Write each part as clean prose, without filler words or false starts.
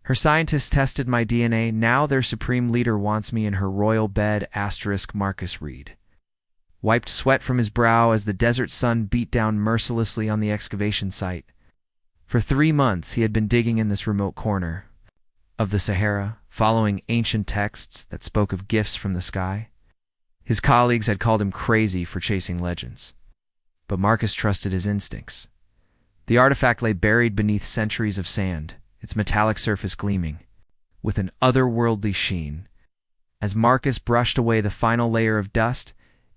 Her scientists tested my DNA. Now their supreme leader wants me in her royal bed. *, Marcus Reed wiped sweat from his brow as the desert sun beat down mercilessly on the excavation site. For 3 months he had been digging in this remote corner of the Sahara, following ancient texts that spoke of gifts from the sky. His colleagues had called him crazy for chasing legends, but Marcus trusted his instincts. The artifact lay buried beneath centuries of sand, its metallic surface gleaming with an otherworldly sheen. As Marcus brushed away the final layer of dust,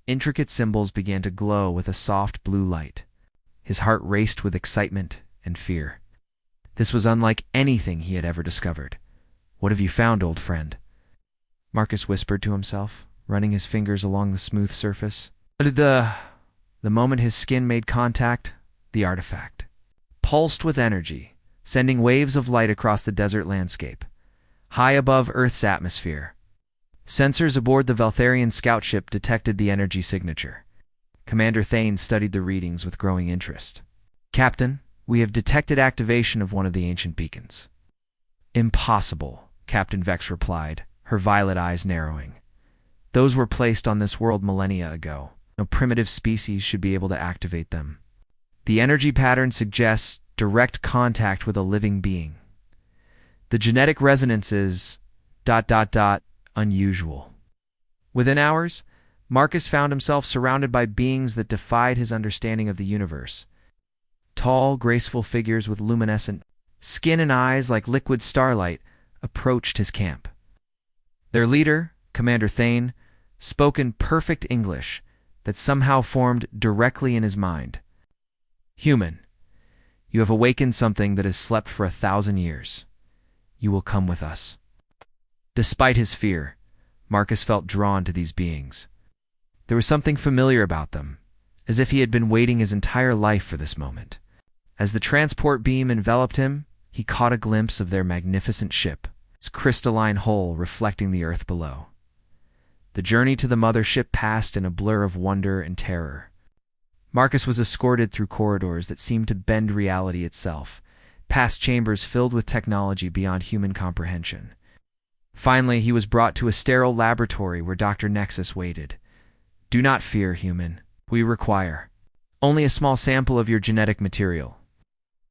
intricate symbols began to glow with a soft blue light. His heart raced with excitement and fear. This was unlike anything he had ever discovered. "What have you found, old friend?" Marcus whispered to himself, running his fingers along the smooth surface. The moment his skin made contact, the artifact pulsed with energy, sending waves of light across the desert landscape, high above Earth's atmosphere. Sensors aboard the Valtharian scout ship detected the energy signature. Commander Thane studied the readings with growing interest. "Captain, we have detected activation of one of the ancient beacons." "Impossible," Captain Vex replied, her violet eyes narrowing. "Those were placed on this world millennia ago. No primitive species should be able to activate them. The energy pattern suggests direct contact with a living being. The genetic resonance is ... unusual." Within hours, Marcus found himself surrounded by beings that defied his understanding of the universe. Tall, graceful figures with luminescent skin and eyes like liquid starlight approached his camp. Their leader, Commander Thane, spoke in perfect English that somehow formed directly in his mind. "Human, you have awakened something that has slept for 1,000 years. You will come with us." Despite his fear, Marcus felt drawn to these beings. There was something familiar about them, as if he had been waiting his entire life for this moment. As the transport beam enveloped him, he caught a glimpse of their magnificent ship, its crystalline hull reflecting the earth below. The journey to the mothership passed in a blur of wonder and terror. Marcus was escorted through corridors that seemed to bend reality itself, past chambers filled with technology beyond human comprehension. Finally, he was brought to a sterile laboratory where Dr. Nexus waited. "Do not fear, human. We require only a small sample of your genetic material."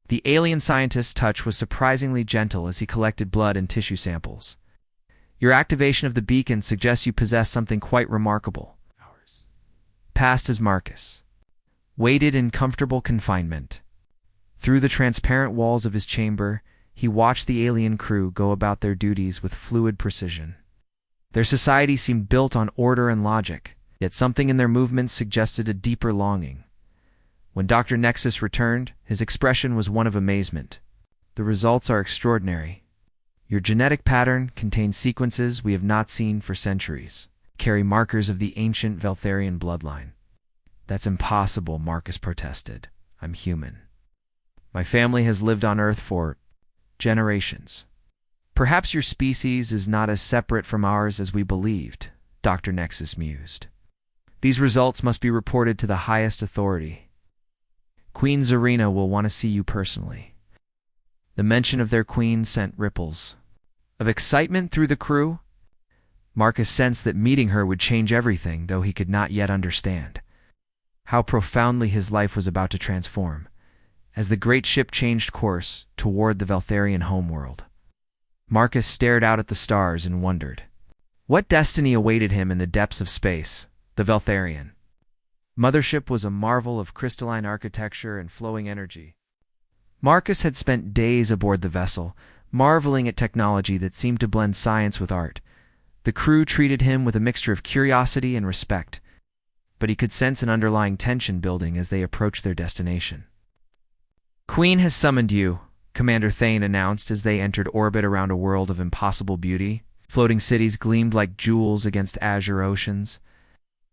The alien scientist's touch was surprisingly gentle as he collected blood and tissue samples. "Your activation of the beacon suggests you possess something quite remarkable." Past as Marcus waited in comfortable confinement. Through the transparent walls of his chamber, he watched the alien crew go about their duties with fluid precision. Their society seemed built on order and logic, yet something in their movements suggested a deeper longing. When Dr. Nexus returned, his expression was one of amazement. "The results are extraordinary. Your genetic pattern contains sequences we have not seen for centuries, carry markers of the ancient Valtharian bloodline." "That's impossible," Marcus protested. "I'm human. My family has lived on Earth for generations." "Perhaps your species is not as separate from ours as we believed," Dr. Nexus mused. "These results must be reported to the highest authority. Queen Zarina will want to see you personally." The mention of their queen sent ripples of excitement through the crew. Marcus sensed that meeting her would change everything, though he could not yet understand how profoundly his life was about to transform as the great ship changed course toward the Valtharian homeworld. Marcus stared out at the stars and wondered what destiny awaited him in the depths of space. The Valtharian mothership was a marvel of crystalline architecture and flowing energy. Marcus had spent days aboard the vessel, marveling at technology that seemed to blend science with art. The crew treated him with a mixture of curiosity and respect, but he could sense an underlying tension building as they approached their destination. "Queen has summoned you," Commander Thane announced as they entered orbit around a world of impossible beauty. Floating cities gleamed like jewels against azure oceans,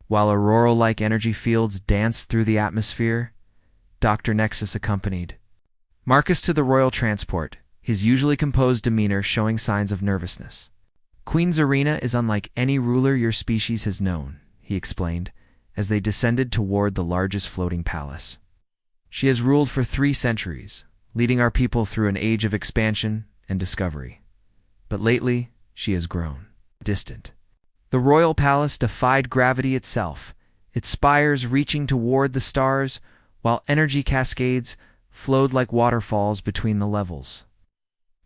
while auroral-like energy fields danced through the atmosphere. Dr. Nexus accompanied Marcus to the royal transport, his usually composed demeanor showing signs of nervousness. "Queen Zarina is unlike any ruler your species has known," he explained, as they descended toward the largest floating palace. "She has ruled for 3 centuries, leading our people through an age of expansion and discovery. But lately, she has grown distant. The royal palace defied gravity itself, its spires reaching toward the stars, while energy cascades flowed like waterfalls between the levels.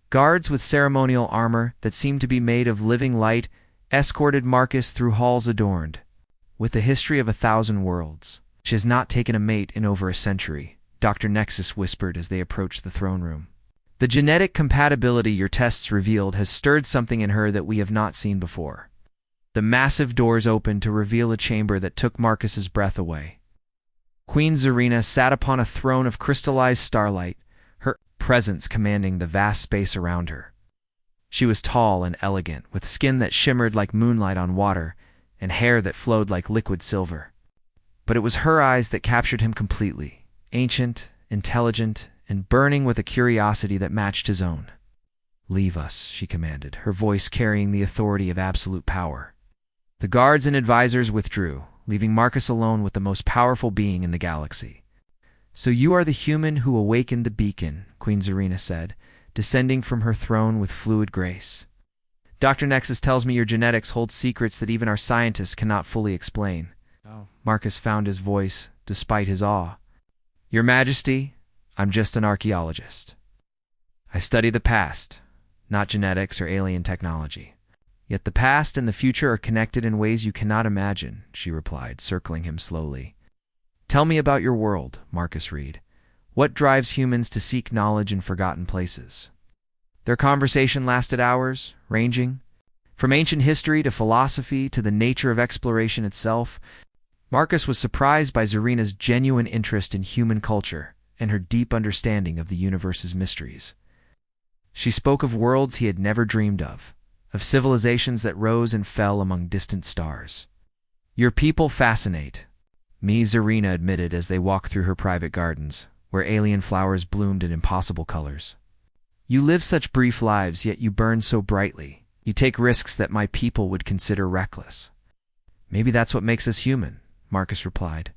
Guards with ceremonial armor that seemed to be made of living light escorted Marcus through halls adorned with the history of 1,000 worlds. She has not taken a mate in over a century, Dr. Nexus whispered as they approached the throne room. The genetic compatibility your tests revealed has stirred something in her that we have not seen before. The massive doors opened to reveal a chamber that took Marcus's breath away. Queen Zarina sat upon a throne of crystallized starlight, her presence commanding the vast space around her. She was tall and elegant, with skin that shimmered like moonlight on water and hair that flowed like liquid silver. But it was her eyes that captured him completely, ancient, intelligent, and burning with a curiosity that matched his own. "Leave us," she commanded, her voice carrying the authority of absolute power. The guards and advisors withdrew, leaving Marcus alone with the most powerful being in the galaxy. "So you are the human who awakened the beacon," Queen Zarina said, descending from her throne with fluid grace. "Dr. Nexus tells me your genetics hold secrets that even our scientists cannot fully explain." Marcus found his voice, despite his awe. "Your Majesty, I'm just an archaeologist. I study the past, not genetics or alien technology. Yet the past and the future are connected in ways you cannot imagine," she replied, circling him slowly. "Tell me about your world," Marcus read. "What drives humans to seek knowledge in forgotten places?" Their conversation lasted hours, ranging from ancient history to philosophy to the nature of exploration itself. Marcus was surprised by Zarina's genuine interest in human culture and her deep understanding of the universe's mysteries. She spoke of worlds he had never dreamed of civilizations that rose and fell among distant stars. "Your people fascinate me," Zarina admitted as they walked through her private gardens, where alien flowers bloomed in impossible colors. "You live such brief lives, yet you burn so brightly. You take risks that my people would consider reckless." "Maybe that's what makes us human," Marcus replied,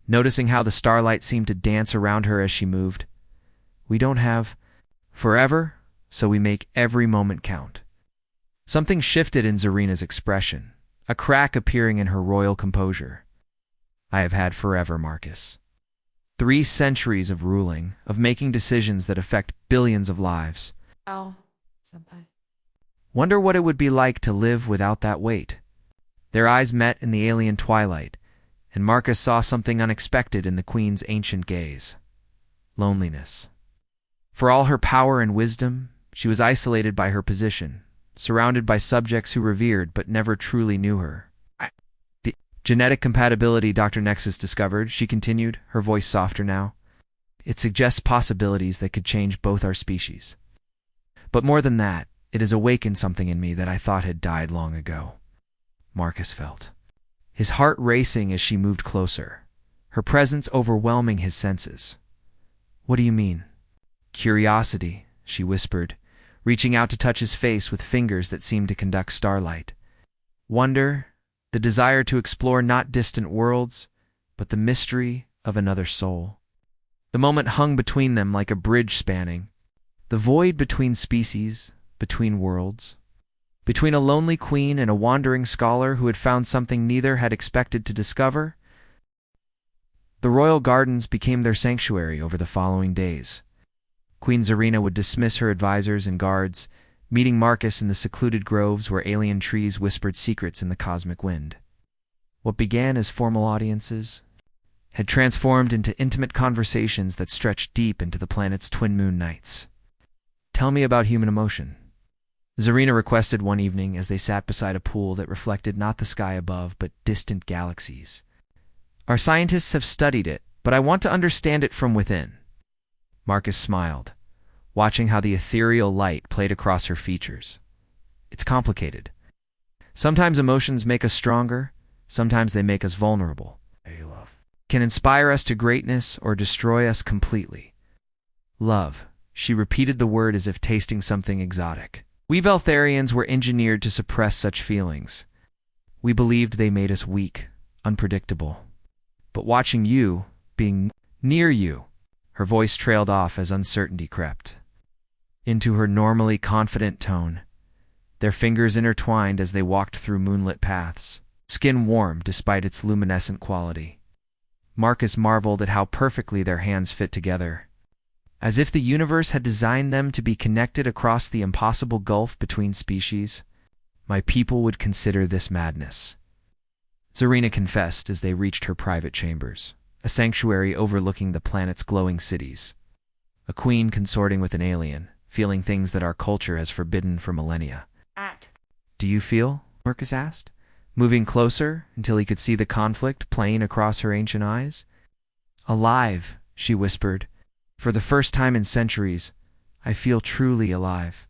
noticing how the starlight seemed to dance around her as she moved. "We don't have forever, so we make every moment count." Something shifted in Zarina's expression, a crack appearing in her royal composure. "I have had forever, Marcus. 3 centuries of ruling, of making decisions that affect billions of lives. Wonder what it would be like to live without that weight." Their eyes met in the alien twilight, and Marcus saw something unexpected in the Queen's ancient gaze. Loneliness. For all her power and wisdom, she was isolated by her position, surrounded by subjects who revered but never truly knew her. "The genetic compatibility Dr. Nexus discovered," she continued, her voice softer now. "It suggests possibilities that could change both our species. But more than that, it has awakened something in me that I thought had died long ago." Marcus felt his heart racing as she moved closer, her presence overwhelming his senses. "What do you mean?" "Curiosity," she whispered, reaching out to touch his face with fingers that seemed to conduct starlight. "Wonder, the desire to explore not distant worlds, but the mystery of another soul." The moment hung between them like a bridge spanning the void between species, between worlds, between a lonely queen and a wandering scholar who had found something neither had expected to discover. The royal gardens became their sanctuary over the following days. Queen Zarina would dismiss her advisors and guards, meeting Marcus in the secluded groves where alien trees whispered secrets in the cosmic wind. What began as formal audiences had transformed into intimate conversations that stretched deep into the planet's twin moon nights. "Tell me about human emotion," Zarina requested one evening as they sat beside a pool that reflected not the sky above but distant galaxies. "Our scientists have studied it, but I want to understand it from within." Marcus smiled, watching how the ethereal light played across her features. "It's complicated. Sometimes emotions make us stronger, sometimes they make us vulnerable. Can inspire us to greatness or destroy us completely." "Love," she repeated the word as if tasting something exotic. "We Veltharians were engineered to suppress such feelings. We believed they made us weak, unpredictable. But watching you, being near you," her voice trailed off as uncertainty crept into her normally confident tone, their fingers intertwined as they walked through moonlit paths, skin warm despite its luminescent quality. Marcus marveled at how perfectly their hands fit together, as if the universe had designed them to be connected across the impossible gulf between species. My people would consider this madness, Zarina confessed as they reached her private chambers, a sanctuary overlooking the planet's glowing cities. A queen consorting with an alien, feeling things that our culture has forbidden for millennia. Do you feel? Marcus asked, moving closer until he could see the conflict playing across her ancient eyes. Alive, she whispered. For the first time in centuries, I feel truly alive.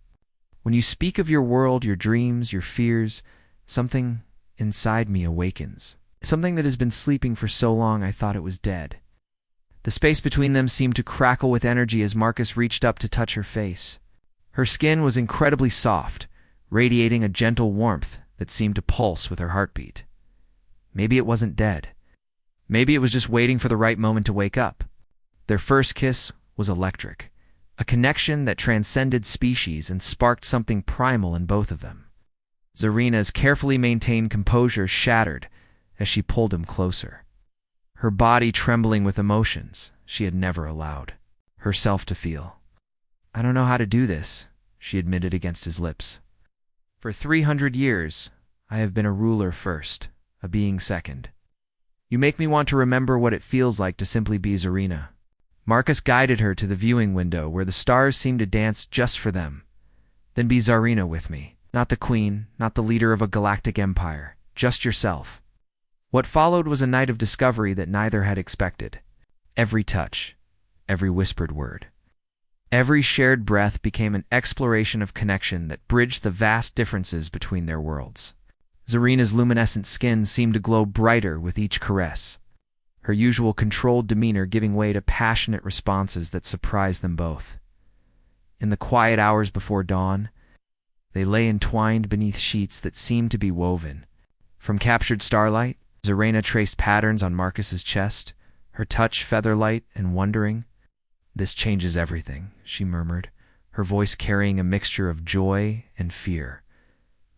When you speak of your world, your dreams, your fears, something inside me awakens. Something that has been sleeping for so long I thought it was dead. The space between them seemed to crackle with energy as Marcus reached up to touch her face. Her skin was incredibly soft, radiating a gentle warmth that seemed to pulse with her heartbeat. Maybe it wasn't dead. Maybe it was just waiting for the right moment to wake up. Their first kiss was electric, a connection that transcended species and sparked something primal in both of them. Zarina's carefully maintained composure shattered as she pulled him closer, her body trembling with emotions she had never allowed herself to feel. I don't know how to do this, she admitted against his lips. For 300 years, I have been a ruler first, a being second. You make me want to remember what it feels like to simply be Zarina. Marcus guided her to the viewing window where the stars seemed to dance just for them. Then be Zarina with me, not the queen, not the leader of a galactic empire, just yourself. What followed was a night of discovery that neither had expected. Every touch, every whispered word, every shared breath became an exploration of connection that bridged the vast differences between their worlds. Zarina's luminescent skin seemed to glow brighter with each caress, her usual controlled demeanor giving way to passionate responses that surprised them both. In the quiet hours before dawn, they lay entwined beneath sheets that seemed to be woven. From captured starlight, Zarina traced patterns on Marcus's chest, her touch feather-light and wondering. This changes everything, she murmured, her voice carrying a mixture of joy and fear.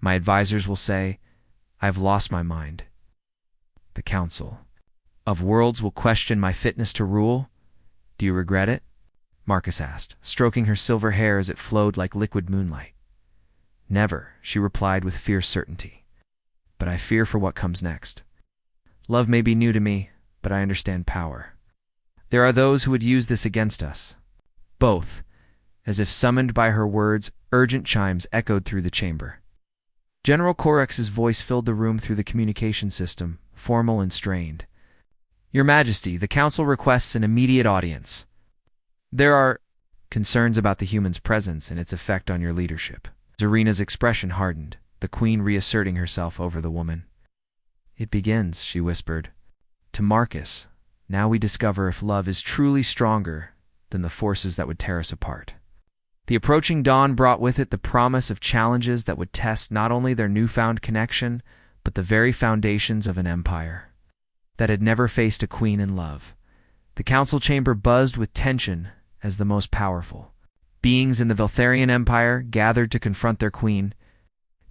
My advisors will say, I've lost my mind. The Council of Worlds will question my fitness to rule. Do you regret it? Marcus asked, stroking her silver hair as it flowed like liquid moonlight. Never, she replied with fierce certainty. But I fear for what comes next. Love may be new to me, but I understand power. There are those who would use this against us. Both, as if summoned by her words, urgent chimes echoed through the chamber. General Corex's voice filled the room through the communication system, formal and strained. Your Majesty, the Council requests an immediate audience. There are concerns about the human's presence and its effect on your leadership. Zarina's expression hardened, the queen reasserting herself over the woman. It begins, she whispered. To Marcus, now we discover if love is truly stronger than the forces that would tear us apart. The approaching dawn brought with it the promise of challenges that would test not only their newfound connection, but the very foundations of an empire that had never faced a queen in love. The council chamber buzzed with tension as the most powerful beings in the Veltharian Empire gathered to confront their queen.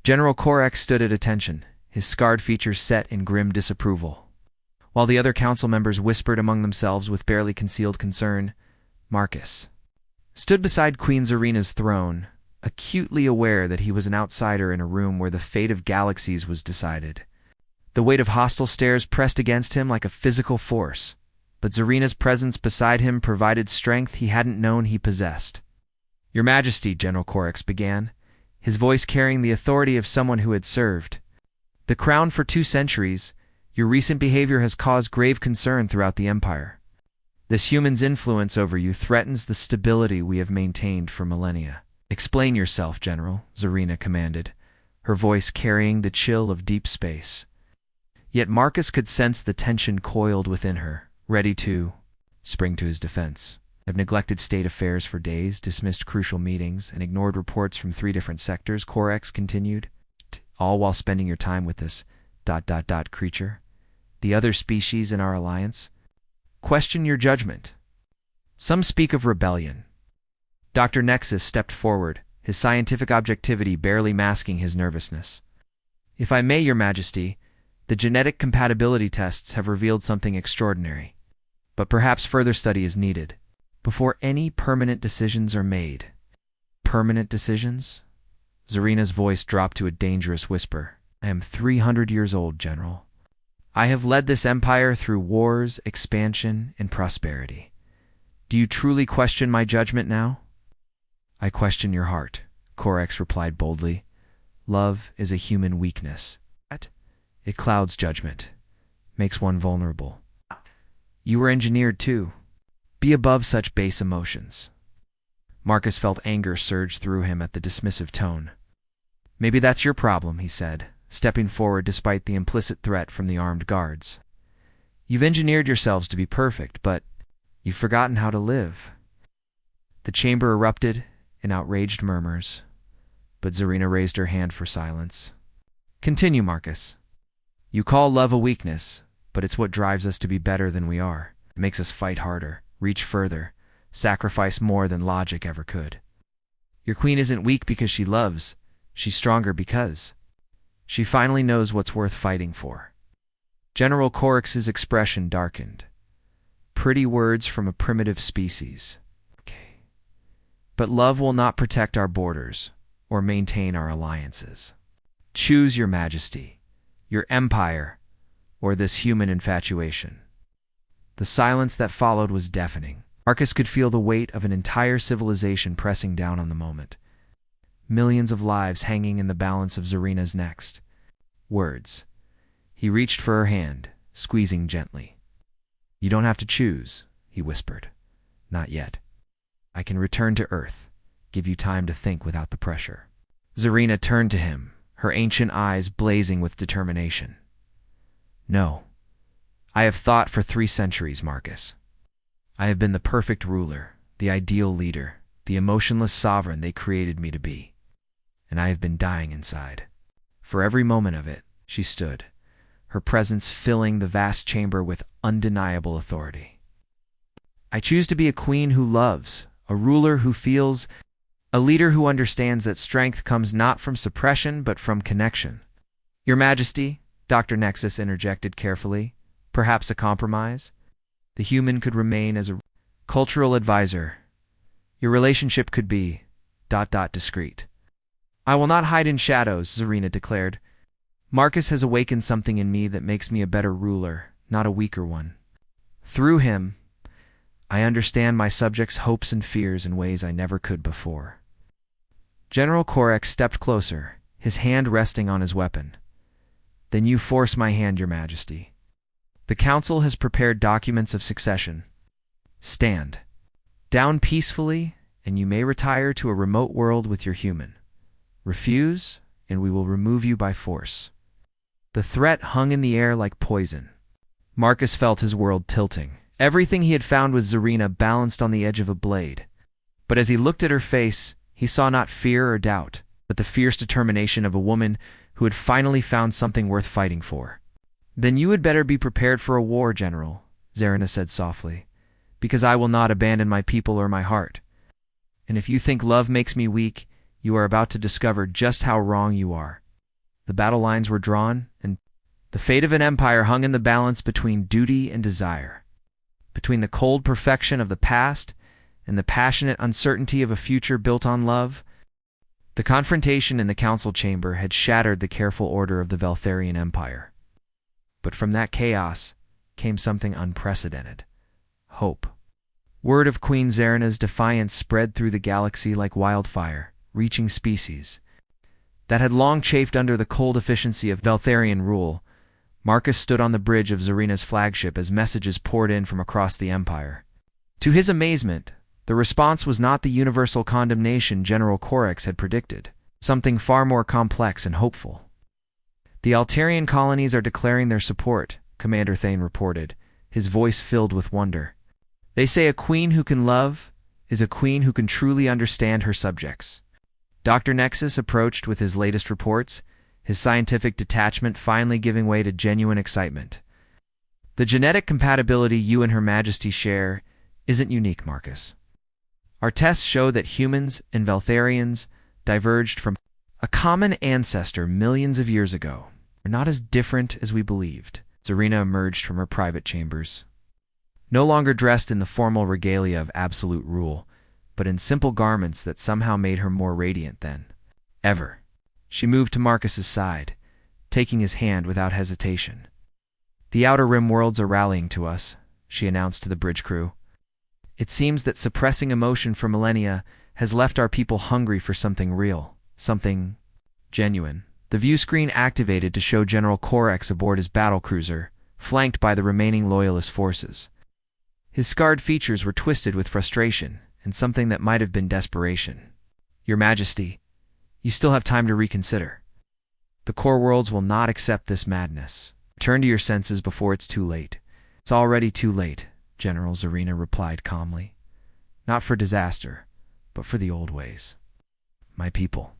General Corex stood at attention, his scarred features set in grim disapproval. While the other council members whispered among themselves with barely concealed concern, Marcus stood beside Queen Zarina's throne, acutely aware that he was an outsider in a room where the fate of galaxies was decided. The weight of hostile stares pressed against him like a physical force, but Zarina's presence beside him provided strength he hadn't known he possessed. Your Majesty, General Corex began, his voice carrying the authority of someone who had served the crown for 2 centuries, your recent behavior has caused grave concern throughout the Empire. This human's influence over you threatens the stability we have maintained for millennia. Explain yourself, General, Zarina commanded, her voice carrying the chill of deep space. Yet Marcus could sense the tension coiled within her, ready to spring to his defense. I've neglected state affairs for days, dismissed crucial meetings, and ignored reports from 3 different sectors, Corex continued, all while spending your time with this ... creature, the other species in our alliance. Question your judgment. Some speak of rebellion. Dr. Nexus stepped forward, his scientific objectivity barely masking his nervousness. "If I may, Your Majesty, the genetic compatibility tests have revealed something extraordinary. But perhaps further study is needed before any permanent decisions are made." "Permanent decisions?" Zarina's voice dropped to a dangerous whisper. "I am 300 years old, General. I have led this empire through wars, expansion, and prosperity. Do you truly question my judgment now?" "I question your heart," Codex replied boldly. "Love is a human weakness. It clouds judgment, makes one vulnerable. You were engineered too. Be above such base emotions." Marcus felt anger surge through him at the dismissive tone. "Maybe that's your problem," he said, stepping forward despite the implicit threat from the armed guards. "You've engineered yourselves to be perfect, but you've forgotten how to live." The chamber erupted in outraged murmurs, but Zarina raised her hand for silence. "Continue, Marcus. You call love a weakness, but it's what drives us to be better than we are. It makes us fight harder, reach further, sacrifice more than logic ever could. Your queen isn't weak because she loves. She's stronger because she finally knows what's worth fighting for." General Corex's expression darkened. Pretty words from a primitive species. Okay. "But love will not protect our borders or maintain our alliances. Choose, Your Majesty, your empire, or this human infatuation." The silence that followed was deafening. Marcus could feel the weight of an entire civilization pressing down on the moment. Millions of lives hanging in the balance of Zarina's next words. He reached for her hand, squeezing gently. "You don't have to choose," he whispered. "Not yet. I can return to Earth, give you time to think without the pressure." Zarina turned to him, her ancient eyes blazing with determination. "No. I have thought for 3 centuries, Marcus. I have been the perfect ruler, the ideal leader, the emotionless sovereign they created me to be. And I have been dying inside. For every moment of it," she stood, her presence filling the vast chamber with undeniable authority. "I choose to be a queen who loves, a ruler who feels, a leader who understands that strength comes not from suppression but from connection." "Your Majesty," Dr. Nexus interjected carefully, "perhaps a compromise? The human could remain as a cultural advisor. Your relationship could be ... discreet." "I will not hide in shadows," Zarina declared. "Marcus has awakened something in me that makes me a better ruler, not a weaker one. Through him, I understand my subjects' hopes and fears in ways I never could before." General Codex stepped closer, his hand resting on his weapon. "Then you force my hand, Your Majesty. The Council has prepared documents of succession. Stand down peacefully, and you may retire to a remote world with your human. Refuse, and we will remove you by force." The threat hung in the air like poison. Marcus felt his world tilting. Everything he had found with Zarina balanced on the edge of a blade. But as he looked at her face, he saw not fear or doubt, but the fierce determination of a woman who had finally found something worth fighting for. "Then you had better be prepared for a war, General," Zarina said softly, "because I will not abandon my people or my heart. And if you think love makes me weak, you are about to discover just how wrong you are." The battle lines were drawn, and the fate of an empire hung in the balance between duty and desire, between the cold perfection of the past and the passionate uncertainty of a future built on love. The confrontation in the council chamber had shattered the careful order of the Veltharian Empire. But from that chaos came something unprecedented: hope. Word of Queen Zarina's defiance spread through the galaxy like wildfire, reaching species that had long chafed under the cold efficiency of Veltharian rule. Marcus stood on the bridge of Zarina's flagship as messages poured in from across the Empire. To his amazement, the response was not the universal condemnation General Codex had predicted, something far more complex and hopeful. "The Altarian colonies are declaring their support," Commander Thane reported, his voice filled with wonder. "They say a queen who can love is a queen who can truly understand her subjects." Dr. Nexus approached with his latest reports, his scientific detachment finally giving way to genuine excitement. "The genetic compatibility you and Her Majesty share isn't unique, Marcus. Our tests show that humans and Veltharians diverged from a common ancestor millions of years ago. We're not as different as we believed. Zarina emerged from her private chambers, no longer dressed in the formal regalia of absolute rule, but in simple garments that somehow made her more radiant than ever. She moved to Marcus's side, taking his hand without hesitation. "The Outer Rim worlds are rallying to us," she announced to the bridge crew. "It seems that suppressing emotion for millennia has left our people hungry for something real, something genuine." The view screen activated to show General Codex aboard his battlecruiser, flanked by the remaining Loyalist forces. His scarred features were twisted with frustration and something that might have been desperation. "Your Majesty, you still have time to reconsider. The core worlds will not accept this madness. Return to your senses before it's too late." "It's already too late," General Zarina replied calmly. "Not for disaster, but for the old ways. My people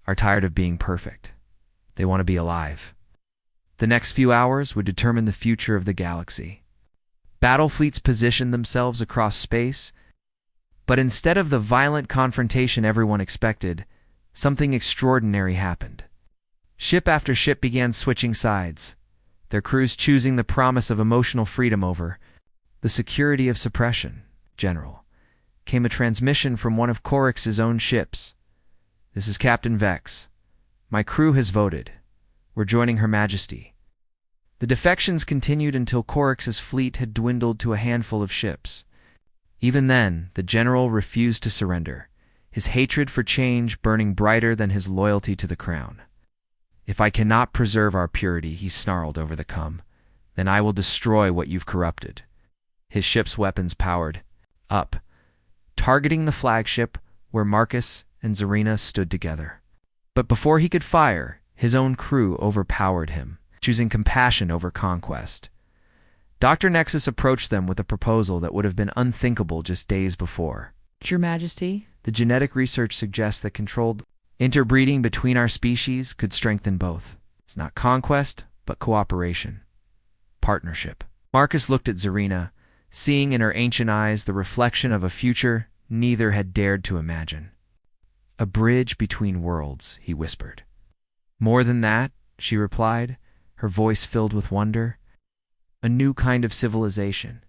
are tired of being perfect. They want to be alive." The next few hours would determine the future of the galaxy. Battle fleets positioned themselves across space, but instead of the violent confrontation everyone expected, something extraordinary happened. Ship after ship began switching sides, their crews choosing the promise of emotional freedom over the security of suppression. "General," came a transmission from one of Corex's own ships. "This is Captain Vex. My crew has voted. We're joining Her Majesty." The defections continued until Corex's fleet had dwindled to a handful of ships. Even then, the general refused to surrender, his hatred for change burning brighter than his loyalty to the crown. "If I cannot preserve our purity," he snarled over the cum, "then I will destroy what you've corrupted." His ship's weapons powered up, targeting the flagship where Marcus and Zarina stood together. But before he could fire, his own crew overpowered him, choosing compassion over conquest. Dr. Nexus approached them with a proposal that would have been unthinkable just days before. "Your Majesty?" "The genetic research suggests that controlled interbreeding between our species could strengthen both. It's not conquest, but cooperation. Partnership." Marcus looked at Zarina, seeing in her ancient eyes the reflection of a future neither had dared to imagine. "A bridge between worlds," he whispered. "More than that," she replied, her voice filled with wonder. "A new kind of civilization.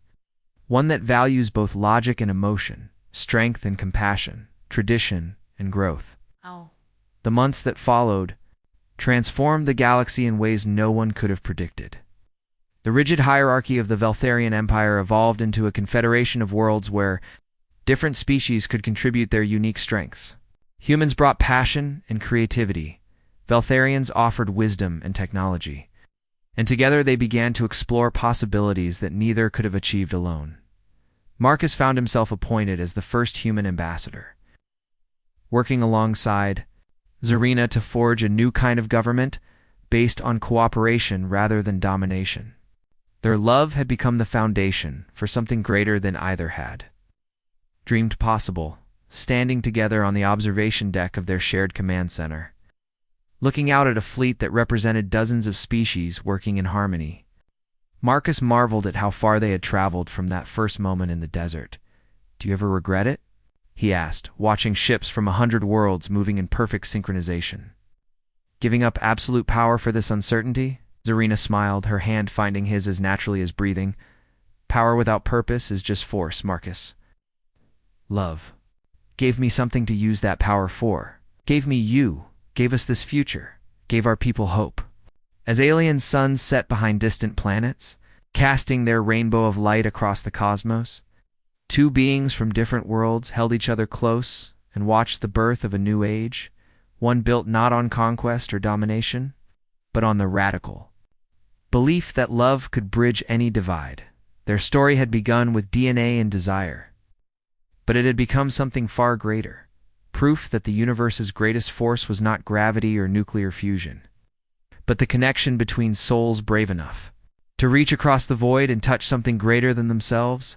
One that values both logic and emotion, strength and compassion, tradition and growth." Oh. The months that followed transformed the galaxy in ways no one could have predicted. The rigid hierarchy of the Veltharian Empire evolved into a confederation of worlds where different species could contribute their unique strengths. Humans brought passion and creativity. Veltharians offered wisdom and technology. And together they began to explore possibilities that neither could have achieved alone. Marcus found himself appointed as the first human ambassador, working alongside Zarina to forge a new kind of government based on cooperation rather than domination. Their love had become the foundation for something greater than either had dreamed possible, standing together on the observation deck of their shared command center, looking out at a fleet that represented dozens of species working in harmony. Marcus marveled at how far they had traveled from that first moment in the desert. "Do you ever regret it?" he asked, watching ships from 100 worlds moving in perfect synchronization. "Giving up absolute power for this uncertainty?" Zarina smiled, her hand finding his as naturally as breathing. "Power without purpose is just force, Marcus. Love gave me something to use that power for. Gave me you, gave us this future, gave our people hope." As alien suns set behind distant planets, casting their rainbow of light across the cosmos, two beings from different worlds held each other close and watched the birth of a new age, one built not on conquest or domination, but on the radical belief that love could bridge any divide. Their story had begun with DNA and desire, but it had become something far greater, proof that the universe's greatest force was not gravity or nuclear fusion, but the connection between souls brave enough to reach across the void and touch something greater than themselves.